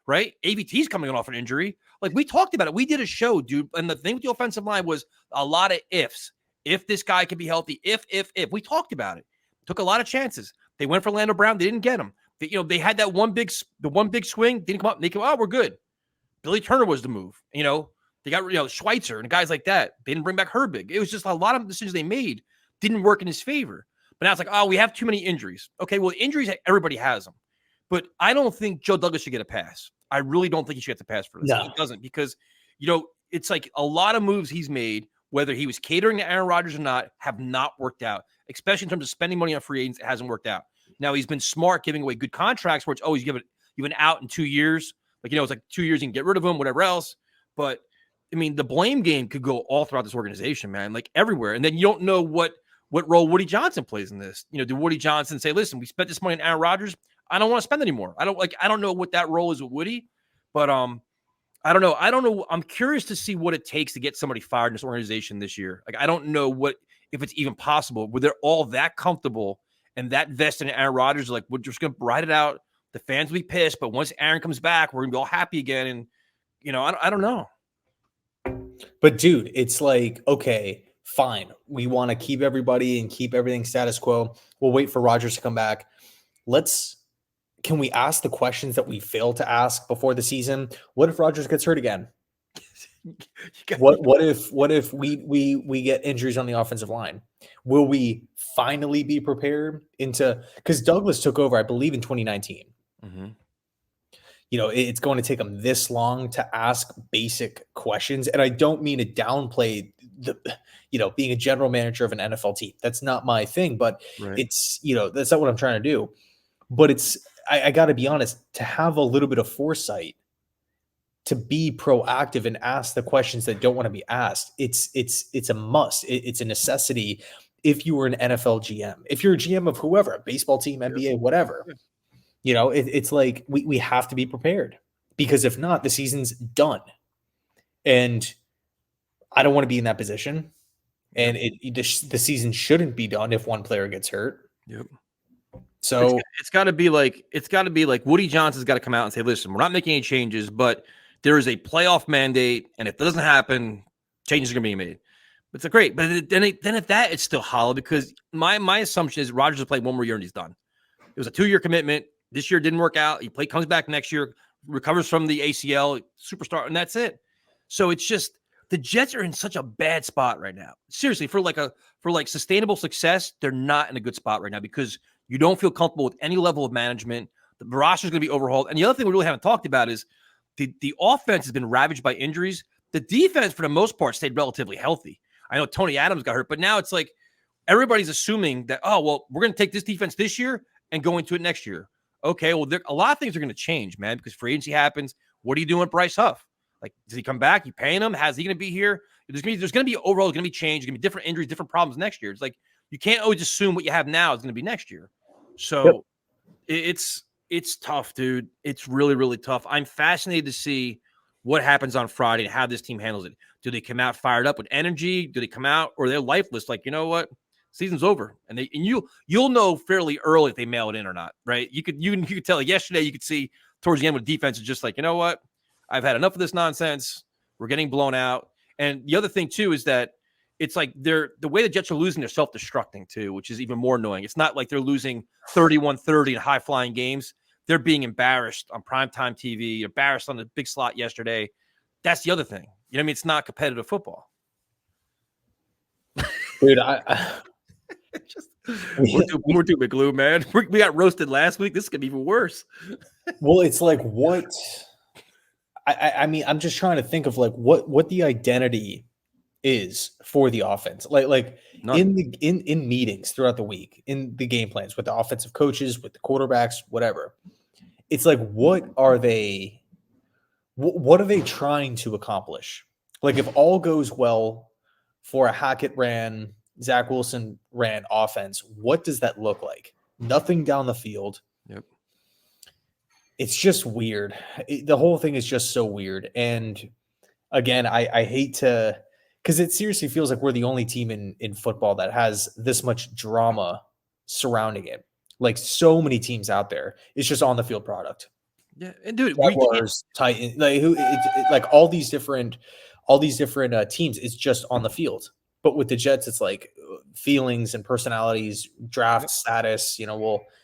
S2: right? AVT's coming off an injury. Like we talked about it. We did a show, dude. And the thing with the offensive line was a lot of ifs. If this guy can be healthy, if. We talked about it. Took a lot of chances. They went for Orlando Brown. They didn't get him. They had that one big swing. Didn't come up. They came, oh, we're good. Billy Turner was the move. They got Schweitzer and guys like that. They didn't bring back Herbig. It was just a lot of decisions they made didn't work in his favor. But now it's like, oh, we have too many injuries. Okay, well, injuries, everybody has them. But I don't think Joe Douglas should get a pass. I really don't think he should get the pass for this. No. He doesn't, because, it's like a lot of moves he's made, whether he was catering to Aaron Rodgers or not, have not worked out, especially in terms of spending money on free agents. It hasn't worked out. Now, he's been smart giving away good contracts where it's always given out in 2 years. Like, it's like 2 years you can get rid of him, whatever else. But, I mean, the blame game could go all throughout this organization, man, like everywhere. And then you don't know what role Woody Johnson plays in this. Did Woody Johnson say, listen, we spent this money on Aaron Rodgers. I don't want to spend anymore. I don't know what that role is with Woody, but I don't know. I'm curious to see what it takes to get somebody fired in this organization this year. Like, I don't know if it's even possible. Were they're all that comfortable and that vested in Aaron Rodgers? Like, we're just going to ride it out. The fans will be pissed, but once Aaron comes back, we're going to be all happy again. And, I don't know.
S1: But dude, it's like, okay, fine. We want to keep everybody and keep everything status quo. We'll wait for Rodgers to come back. Can we ask the questions that we failed to ask before the season? What if Rodgers gets hurt again? What if we get injuries on the offensive line? Will we finally be prepared because Douglas took over, I believe, in 2019. Mm-hmm. It's going to take him this long to ask basic questions. And I don't mean to downplay being a general manager of an NFL team. That's not my thing, but It's, that's not what I'm trying to do. But I got to be honest, to have a little bit of foresight, to be proactive and ask the questions that don't want to be asked. It's a must. It's a necessity. if you were an NFL GM, if you're a GM of whoever, a baseball team, NBA, whatever, it's like we have to be prepared, because if not, the season's done. And I don't want to be in that position. And the season shouldn't be done if one player gets hurt.
S2: Yep.
S1: So
S2: it's got to be like Woody Johnson's got to come out and say, listen, we're not making any changes, but there is a playoff mandate, and if it doesn't happen, changes are going to be made. It's a great, but then if that, it's still hollow, because my assumption is Rodgers will play one more year and he's done. It was a 2-year commitment. This year didn't work out. He comes back next year, recovers from the ACL, superstar, and that's it. So it's just the Jets are in such a bad spot right now. Seriously, for sustainable success, they're not in a good spot right now, because you don't feel comfortable with any level of management. The roster is going to be overhauled. And the other thing we really haven't talked about is the offense has been ravaged by injuries. The defense, for the most part, stayed relatively healthy. I know Tony Adams got hurt, but now it's like everybody's assuming that, oh, well, we're going to take this defense this year and go into it next year. Okay, well, a lot of things are going to change, man, because free agency happens. What are you doing with Bryce Huff? Like, does he come back? You paying him? How's he going to be here? There's going to be overall, there's going to be change. There's going to be different injuries, different problems next year. It's like you can't always assume what you have now is going to be next year. So it's tough, dude. It's really, really tough. I'm fascinated to see what happens on Friday and how this team handles it. Do they come out fired up with energy? Do they come out, or they're lifeless? Like, you know what? Season's over, and you'll know fairly early if they mail it in or not, right? You could tell. Yesterday, you could see towards the end with defense is just like, you know what? I've had enough of this nonsense. We're getting blown out. And the other thing too is that it's like the way the Jets are losing, they're self-destructing too, which is even more annoying. It's not like they're losing 31-30 in high-flying games. They're being embarrassed on primetime TV, embarrassed on the big slot yesterday. That's the other thing. You know what I mean? It's not competitive football.
S1: Dude,
S2: we're too big glue, man. We got roasted last week. This is going to be even worse.
S1: Well, it's like what I mean, I'm just trying to think of like what the identity is for the offense. Like
S2: None.
S1: in meetings throughout the week, in the game plans with the offensive coaches, with the quarterbacks, whatever. It's like, what are they trying to accomplish? Like, if all goes well for a Hackett ran, Zach Wilson ran offense, what does that look like? Nothing down the field.
S2: Yep.
S1: It's just weird. The whole thing is just so weird. And again, I hate to, because it seriously feels like we're the only team in football that has this much drama surrounding it. Like, so many teams out there, it's just on the field product.
S2: Yeah, and dude,
S1: Jaguars, Titans, like all these different teams, it's just on the field. But with the Jets, it's like feelings and personalities, draft status.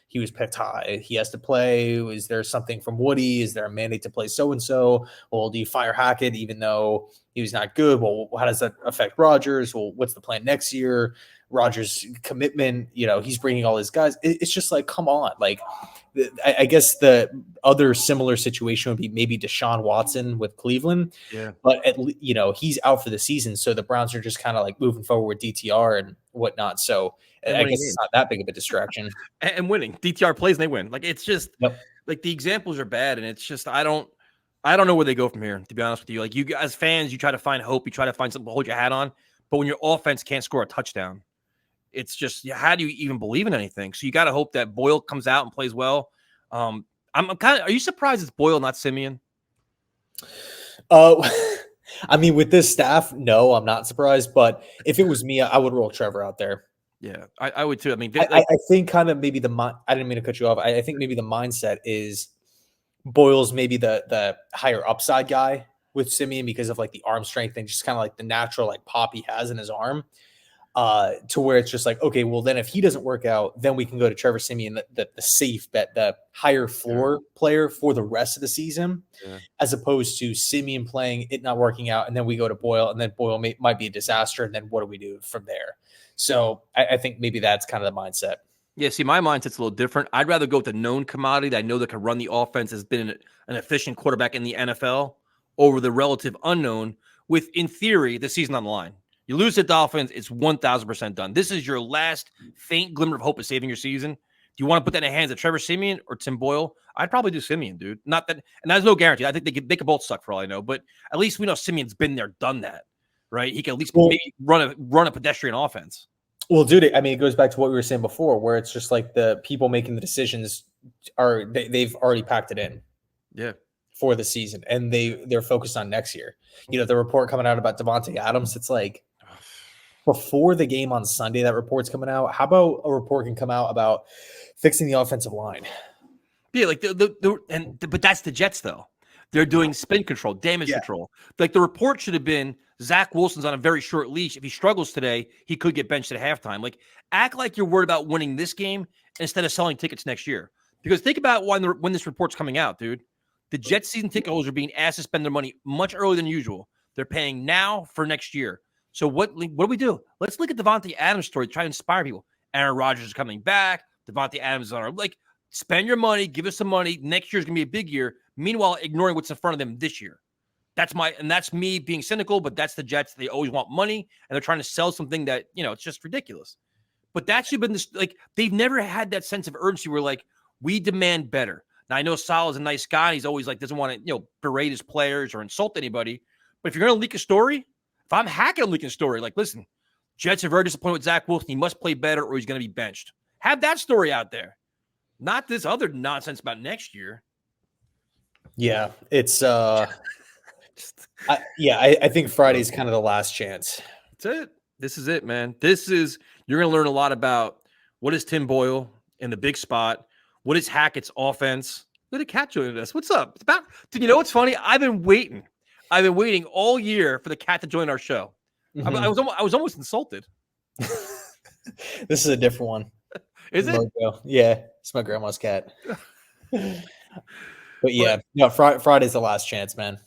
S1: He was picked high. He has to play. Is there something from Woody? Is there a mandate to play so-and-so? Well, do you fire Hackett even though he was not good? Well, how does that affect Rodgers? Well, what's the plan next year? Rodgers' commitment, he's bringing all his guys. It's just like, come on. Like, I guess the other similar situation would be maybe Deshaun Watson with Cleveland.
S2: Yeah.
S1: But, he's out for the season. So the Browns are just kind of like moving forward with DTR and whatnot. So I guess it's not that big of a distraction.
S2: And winning. DTR plays and they win. Like, it's just like the examples are bad. And it's just, I don't know where they go from here, to be honest with you. Like, you as fans, you try to find hope. You try to find something to hold your hat on. But when your offense can't score a touchdown, it's just, how do you even believe in anything? So you got to hope that Boyle comes out and plays well. I'm kind of, are you surprised it's Boyle, not Simeon?
S1: I mean, with this staff, no, I'm not surprised. But if it was me, I would roll Trevor out there.
S2: Yeah, I would too. I mean,
S1: I think kind of maybe I didn't mean to cut you off. I think maybe the mindset is Boyle's maybe the higher upside guy with Simeon because of like the arm strength and just kind of like the natural like pop he has in his arm. To where it's just like, okay, well then if he doesn't work out, then we can go to Trevor Simeon, the safe bet, the higher floor player for the rest of the season, as opposed to Simeon playing, it not working out, and then we go to Boyle, and then Boyle might be a disaster, and then what do we do from there? So I think maybe that's kind of the mindset.
S2: Yeah, see, my mindset's a little different. I'd rather go with the known commodity that I know that can run the offense, has been an efficient quarterback in the NFL, over the relative unknown with, in theory, the season on the line. You lose the Dolphins, it's 1,000% done. This is your last faint glimmer of hope of saving your season. Do you want to put that in the hands of Trevor Simeon or Tim Boyle? I'd probably do Simeon, dude. Not that, and there's no guarantee. I think they could both suck for all I know, but at least we know Simeon's been there, done that, right? He can at least maybe run a pedestrian offense.
S1: Well, dude, I mean, it goes back to what we were saying before, where it's just like the people making the decisions they've already packed it in
S2: Yeah.
S1: for the season, and they're focused on next year. You know, the report coming out about Devontae Adams, it's like before the game on Sunday, that report's coming out. How about a report can come out about fixing the offensive line?
S2: Yeah, like but that's the Jets though. They're doing spin control, damage control. Like the report should have been Zach Wilson's on a very short leash. If he struggles today, he could get benched at halftime. Like act like you're worried about winning this game instead of selling tickets next year. Because think about when this report's coming out, dude. The Jets season ticket holders are being asked to spend their money much earlier than usual. They're paying now for next year. So what do we do? Let's look at Devontae Adams' story to try to inspire people. Aaron Rodgers is coming back. Devontae Adams is on our spend your money, give us some money. Next year's gonna be a big year. Meanwhile, ignoring what's in front of them this year. That's me being cynical, but that's the Jets. They always want money, and they're trying to sell something that, it's just ridiculous. But that should have been this, they've never had that sense of urgency where we demand better. Now I know Saleh is a nice guy, and he's always doesn't want to, berate his players or insult anybody. But if you're gonna leak a story, if I'm hacking a leaking story, listen, Jets are very disappointed with Zach Wilson. He must play better or he's gonna be benched. Have that story out there. Not this other nonsense about next year.
S1: Yeah, it's I think Friday's kind of the last chance.
S2: That's it. This is it, man. You're going to learn a lot about what is Tim Boyle in the big spot. What is Hackett's offense? Look at Cat joining us. What's up? Dude, you know what's funny? I've been waiting all year for the Cat to join our show. Mm-hmm. I was almost insulted.
S1: This is a different one.
S2: Is it?
S1: Mojo. Yeah, it's my grandma's cat. But yeah, Friday's the last chance, man.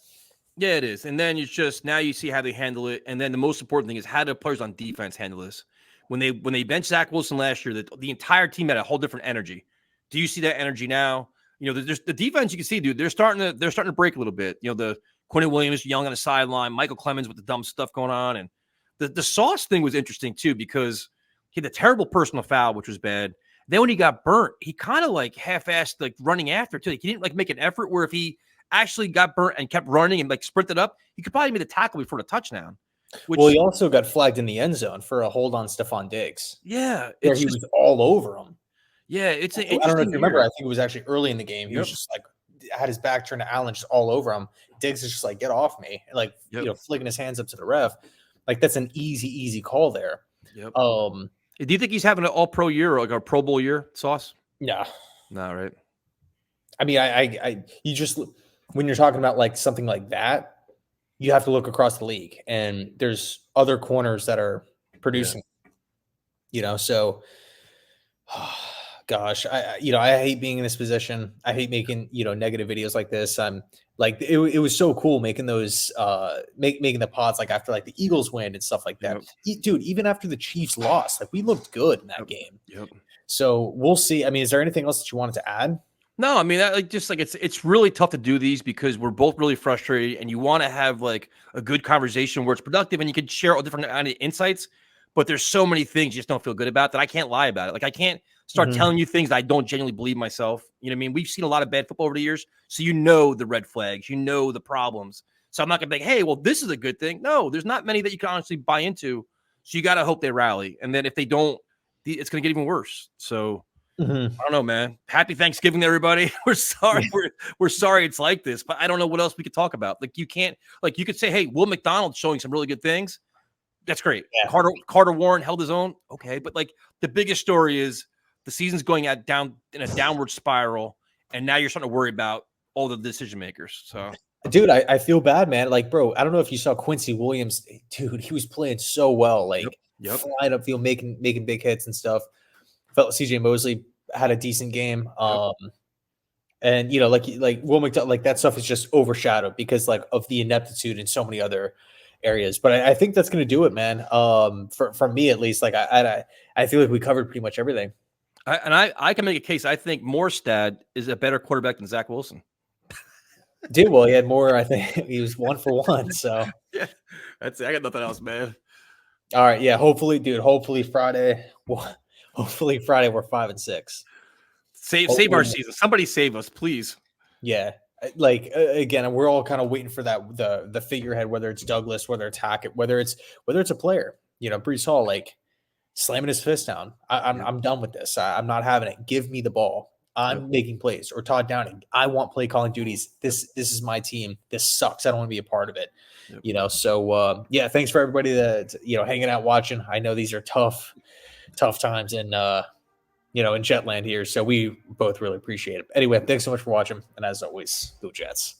S2: Yeah, it is. And then now you see how they handle it. And then the most important thing is how do players on defense handle this? When they benched Zach Wilson last year, the entire team had a whole different energy. Do you see that energy now? There's the defense you can see, dude. They're starting to break a little bit. The Quentin Williams young on the sideline, Michael Clemens with the dumb stuff going on, and the Sauce thing was interesting too because he had a terrible personal foul, which was bad. Then when he got burnt, he kind of half-assed running after too. He didn't make an effort where if he actually got burnt and kept running and sprinted up, he could probably make the tackle before the touchdown.
S1: Well, he also got flagged in the end zone for a hold on Stephon Diggs.
S2: Yeah.
S1: Where he was all over him.
S2: Yeah, it's an
S1: I don't know if you remember. I think it was actually early in the game. He was just had his back turned to Allen, just all over him. Diggs is just get off me. Flicking his hands up to the ref. That's an easy call there.
S2: Yep. Do you think he's having an all-pro year or a Pro Bowl year, Sauce?
S1: No.
S2: No, right?
S1: I mean, you just when you're talking about something like that, you have to look across the league, and there's other corners that are producing. So, gosh, I hate being in this position. I hate making negative videos like this. I'm it was so cool making those making the pods after the Eagles win and stuff like that. Yep. Dude, even after the Chiefs lost, we looked good in that game.
S2: Yep.
S1: So we'll see. I mean, is there anything else that you wanted to add?
S2: No, I mean, it's really tough to do these because we're both really frustrated, and you want to have a good conversation where it's productive and you can share all different insights. But there's so many things you just don't feel good about that I can't lie about it. I can't start telling you things that I don't genuinely believe myself. You know what I mean? We've seen a lot of bad football over the years, so the red flags, the problems. So I'm not gonna be hey, well, this is a good thing. No, there's not many that you can honestly buy into. So you got to hope they rally, and then if they don't, it's gonna get even worse. So. I don't know, man. Happy Thanksgiving, everybody. We're sorry. We're sorry it's like this, but I don't know what else we could talk about. You can't, you could say, hey, Will McDonald's showing some really good things. That's great. Yeah. Carter Warren held his own. Okay. But the biggest story is the season's going down in a downward spiral. And now you're starting to worry about all the decision makers. So,
S1: dude, I feel bad, man. Bro, I don't know if you saw Quincy Williams. Dude, he was playing so well. Flying upfield, making big hits and stuff. Felt CJ Mosley had a decent game. And Will McDonald, that stuff is just overshadowed because of the ineptitude in so many other areas. But I think that's going to do it, man. For me at least, I feel like we covered pretty much everything.
S2: I can make a case. I think Morstad is a better quarterback than Zach Wilson.
S1: Dude, well, he had more. I think he was 1 for 1. So
S2: yeah, that's it. I got nothing else, man.
S1: All right, yeah. Hopefully Friday. Hopefully Friday we're 5-6.
S2: Save our season. Somebody save us, please.
S1: Yeah. Again, we're all kind of waiting for that the figurehead, whether it's Douglas, whether it's Hackett, whether it's a player. Breece Hall, slamming his fist down.
S2: Yep.
S1: I'm done with this. I'm not having it. Give me the ball. I'm
S2: Yep.
S1: making plays. Or Todd Downing, I want play calling duties. This is my team. This sucks. I don't want to be a part of it.
S2: Yep.
S1: So yeah, thanks for everybody that hanging out watching. I know these are tough times in in Jetland here. So we both really appreciate it. Anyway, thanks so much for watching. And as always, go Jets.